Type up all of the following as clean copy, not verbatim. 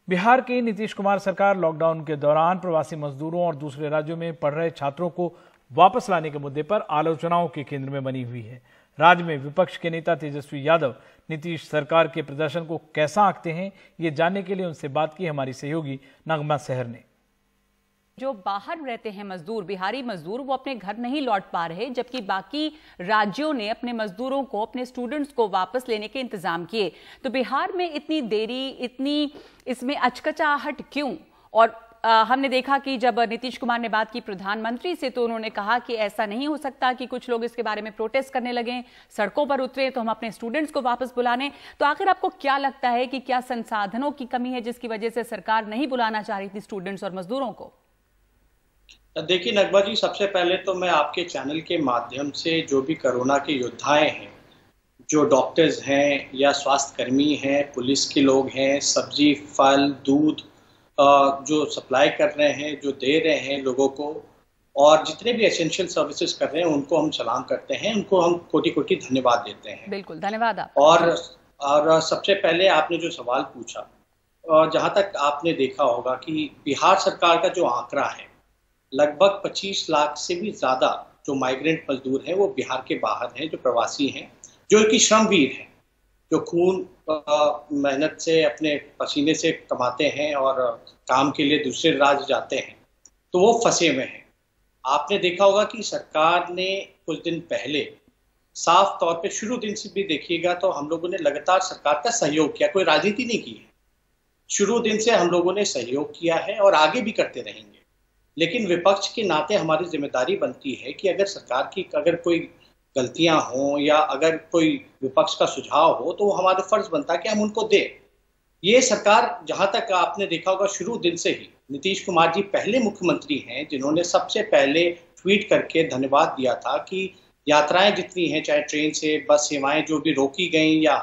बिहार की नीतीश कुमार सरकार लॉकडाउन के दौरान प्रवासी मजदूरों और दूसरे राज्यों में पढ़ रहे छात्रों को वापस लाने के मुद्दे पर आलोचनाओं के केंद्र में बनी हुई है। राज्य में विपक्ष के नेता तेजस्वी यादव नीतीश सरकार के प्रदर्शन को कैसा आंकते हैं, ये जानने के लिए उनसे बात की हमारी सहयोगी नगमा सहर ने। जो बाहर रहते हैं मजदूर, बिहारी मजदूर, वो अपने घर नहीं लौट पा रहे, जबकि बाकी राज्यों ने अपने मजदूरों को, अपने स्टूडेंट्स को वापस लेने के इंतजाम किए। तो बिहार में इतनी देरी, इतनी इसमें अचकचाहट क्यों? और हमने देखा कि जब नीतीश कुमार ने बात की प्रधानमंत्री से, तो उन्होंने कहा कि ऐसा नहीं हो सकता कि कुछ लोग इसके बारे में प्रोटेस्ट करने लगे, सड़कों पर उतरे तो हम अपने स्टूडेंट्स को वापस बुलाने। तो आखिर आपको क्या लगता है कि क्या संसाधनों की कमी है जिसकी वजह से सरकार नहीं बुलाना चाह रही थी स्टूडेंट्स और मजदूरों को? देखिए नगमा जी, सबसे पहले तो मैं आपके चैनल के माध्यम से जो भी कोरोना के योद्धाएं हैं, जो डॉक्टर्स हैं या स्वास्थ्य कर्मी हैं, पुलिस के लोग हैं, सब्जी, फल, दूध जो सप्लाई कर रहे हैं, जो दे रहे हैं लोगों को, और जितने भी एसेंशियल सर्विसेज कर रहे हैं, उनको हम सलाम करते हैं, उनको हम कोटि कोटि धन्यवाद देते हैं। बिल्कुल, धन्यवाद आप। और सबसे पहले आपने जो सवाल पूछा, जहाँ तक आपने देखा होगा कि बिहार सरकार का जो आंकड़ा है, लगभग 25 लाख से भी ज़्यादा जो माइग्रेंट मजदूर हैं वो बिहार के बाहर हैं, जो प्रवासी हैं, जो इनकी श्रमवीर हैं, जो खून मेहनत से अपने पसीने से कमाते हैं और काम के लिए दूसरे राज्य जाते हैं, तो वो फंसे हुए हैं। आपने देखा होगा कि सरकार ने कुछ दिन पहले साफ तौर पे, शुरू दिन से भी देखिएगा तो हम लोगों ने लगातार सरकार का सहयोग किया, कोई राजनीति नहीं की है। शुरू दिन से हम लोगों ने सहयोग किया है और आगे भी करते रहेंगे। लेकिन विपक्ष के नाते हमारी जिम्मेदारी बनती है कि अगर सरकार की अगर कोई गलतियां हों या अगर कोई विपक्ष का सुझाव हो, तो वो हमारा फर्ज बनता है कि हम उनको दें। ये सरकार, जहां तक आपने देखा होगा, शुरू दिन से ही नीतीश कुमार जी पहले मुख्यमंत्री हैं जिन्होंने सबसे पहले ट्वीट करके धन्यवाद दिया था कि यात्राएं जितनी हैं, चाहे ट्रेन से, बस सेवाएं जो भी रोकी गई या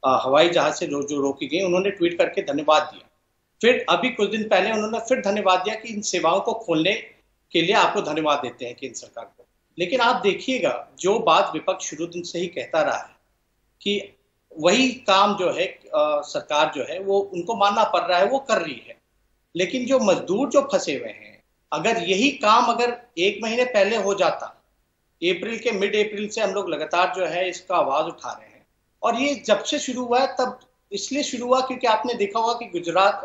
हवाई जहाज से जो रोकी गई, उन्होंने ट्वीट करके धन्यवाद दिया। फिर अभी कुछ दिन पहले उन्होंने फिर धन्यवाद दिया कि इन सेवाओं को खोलने के लिए आपको धन्यवाद देते हैं केंद्र सरकार को। लेकिन आप देखिएगा, जो बात विपक्ष शुरू दिन से ही कहता रहा है कि वही काम जो है सरकार जो है वो उनको मानना पड़ रहा है, वो कर रही है। लेकिन जो मजदूर जो फंसे हुए हैं, अगर यही काम अगर 1 महीने पहले हो जाता, अप्रैल के मिड अप्रैल से हम लोग लगातार जो है इसका आवाज उठा रहे हैं, और ये जब से शुरू हुआ है तब इसलिए शुरू हुआ क्योंकि आपने देखा होगा कि गुजरात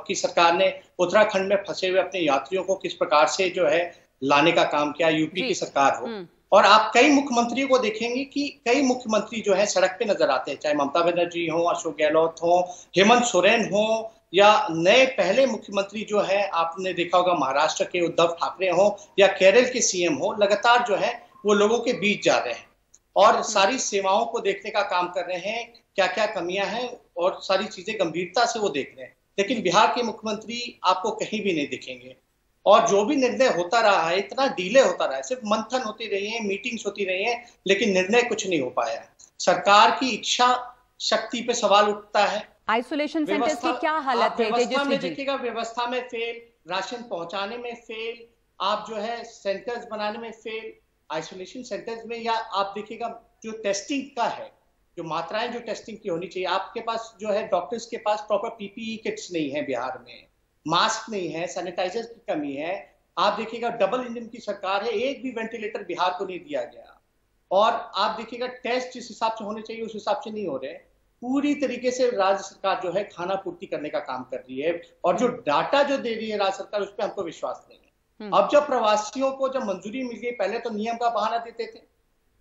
की सरकार ने उत्तराखंड में फंसे हुए अपने यात्रियों को किस प्रकार से जो है लाने का काम किया, यूपी की सरकार हो। और आप कई मुख्यमंत्रियों को देखेंगे कि कई मुख्यमंत्री जो है सड़क पे नजर आते हैं, चाहे ममता बनर्जी हो, अशोक गहलोत हो, हेमंत सोरेन हो, या नए पहले मुख्यमंत्री जो है आपने देखा होगा महाराष्ट्र के उद्धव ठाकरे हो या केरल के सीएम हो, लगातार जो है वो लोगों के बीच जा रहे हैं और सारी सेवाओं को देखने का काम कर रहे हैं, क्या क्या कमियां हैं और सारी चीजें गंभीरता से वो देख रहे हैं। लेकिन बिहार के मुख्यमंत्री आपको कहीं भी नहीं दिखेंगे, और जो भी निर्णय होता रहा है, इतना डिले होता रहा है, सिर्फ मंथन होती रही है, मीटिंग्स होती रही है, लेकिन निर्णय कुछ नहीं हो पाया है। सरकार की इच्छा शक्ति पे सवाल उठता है। आइसोलेशन सेंटर्स की क्या हालत है? व्यवस्था में देखिएगा, व्यवस्था में फेल, राशन पहुंचाने में फेल, आप जो है सेंटर्स बनाने में फेल, आइसोलेशन सेंटर्स में, या आप देखिएगा जो टेस्टिंग का है, जो मात्राएं जो टेस्टिंग की होनी चाहिए, आपके पास जो है डॉक्टर्स के पास प्रॉपर पीपीई किट्स नहीं है, बिहार में मास्क नहीं है, सैनिटाइजर की कमी है। आप देखिएगा डबल इंजन की सरकार है, एक भी वेंटिलेटर बिहार को नहीं दिया गया, और आप देखिएगा टेस्ट जिस हिसाब से होने चाहिए उस हिसाब से नहीं हो रहे। पूरी तरीके से राज्य सरकार जो है खाना पूर्ति करने का काम कर रही है, और जो डाटा जो दे रही है राज्य सरकार, उस पर हमको विश्वास नहीं है। अब जब प्रवासियों को जब मंजूरी मिल गई, पहले तो नियम का बहाना देते थे,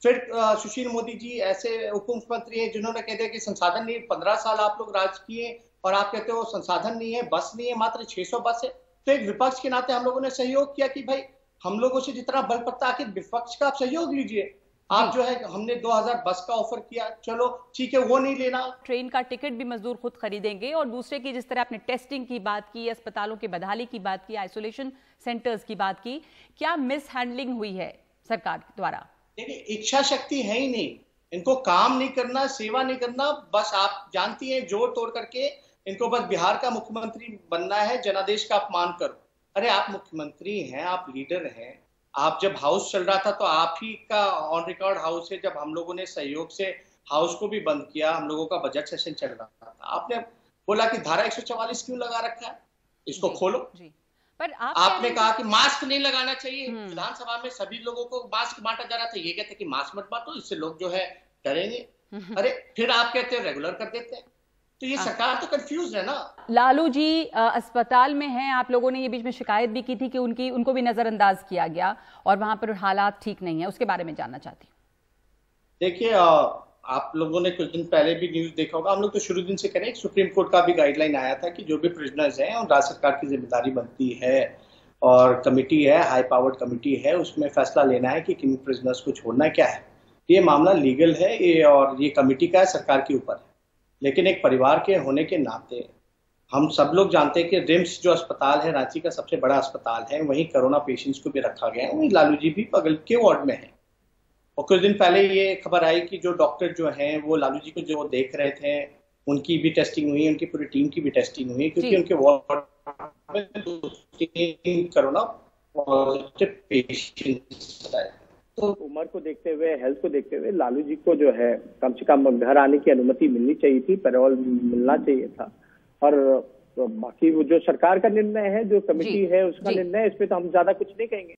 फिर सुशील मोदी जी ऐसे उप मुख्यमंत्री हैं जिन्होंने कह दिया कि संसाधन नहीं, 15 साल आप लोग राज किए और आप कहते हो संसाधन नहीं है, बस नहीं है, मात्र 600 बस है। तो एक विपक्ष के नाते हम लोगों ने सहयोग किया कि भाई हम लोगों से जितना बल पड़ता, आखिर विपक्ष का आप सहयोग लीजिए। आप जो है, हमने 2000 बस का ऑफर किया, चलो ठीक है, वो नहीं लेना, ट्रेन का टिकट भी मजदूर खुद खरीदेंगे। और दूसरे की, जिस तरह आपने टेस्टिंग की बात की, अस्पतालों की बदहाली की बात की, आइसोलेशन सेंटर्स की बात की, क्या मिस हैंडलिंग हुई है सरकार द्वारा? देखिए, इच्छा शक्ति है ही नहीं, इनको काम नहीं करना, सेवा नहीं करना, बस आप जानती हैं जोर तोड़ करके इनको बस बिहार का मुख्यमंत्री बनना है, जनादेश का अपमान करो। अरे आप मुख्यमंत्री हैं, आप लीडर हैं, आप जब हाउस चल रहा था तो आप ही का ऑन रिकॉर्ड हाउस है, जब हम लोगों ने सहयोग से हाउस को भी बंद किया, हम लोगों का बजट सेशन चल रहा था, आपने बोला कि धारा 144 क्यों लगा रखा है, इसको खोलो। जी। पर आपने कहा कि मास्क नहीं लगाना चाहिए, विधानसभा में सभी लोगों को मास्क बांटा जा रहा था, ये कहते कि मास्क मत बांटो, इससे लोग जो है डरेंगे। अरे फिर आप कहते हैं रेगुलर कर देते हैं, तो ये सरकार तो कंफ्यूज है ना। लालू जी अस्पताल में हैं, आप लोगों ने ये बीच में शिकायत भी की थी कि उनको भी नजरअंदाज किया गया और वहां पर हालात ठीक नहीं है, उसके बारे में जानना चाहती हूँ। देखिए, आप लोगों ने कुछ दिन पहले भी न्यूज देखा होगा, हम लोग तो शुरू दिन से करें, सुप्रीम कोर्ट का भी गाइडलाइन आया था कि जो भी प्रिजनर्स हैं और राज्य सरकार की जिम्मेदारी बनती है और कमेटी है, हाई पावर्ड कमेटी है, उसमें फैसला लेना है कि किन प्रिजनर्स को छोड़ना क्या है। ये मामला लीगल है ये, और ये कमेटी का है, सरकार के ऊपर है। लेकिन एक परिवार के होने के नाते हम सब लोग जानते हैं कि रिम्स जो अस्पताल है, रांची का सबसे बड़ा अस्पताल है, वहीं कोरोना पेशेंट्स को भी रखा गया है, वहीं लालू जी भी बगल के वार्ड में है। और कुछ दिन पहले ये खबर आई कि जो डॉक्टर जो हैं वो लालू जी को जो देख रहे थे, उनकी भी टेस्टिंग हुई, उनकी पूरी टीम की भी टेस्टिंग हुई, क्योंकि उनके वार्ड में 2-3 कोरोना पॉजिटिव पेशेंट्स आए। तो उम्र को देखते हुए, हेल्थ को देखते हुए लालू जी को जो है कम से कम घर आने की अनुमति मिलनी चाहिए थी, पैरोल मिलना चाहिए था। और बाकी वो जो सरकार का निर्णय है, जो कमेटी है उसका निर्णय, इस पे तो हम ज्यादा कुछ नहीं कहेंगे।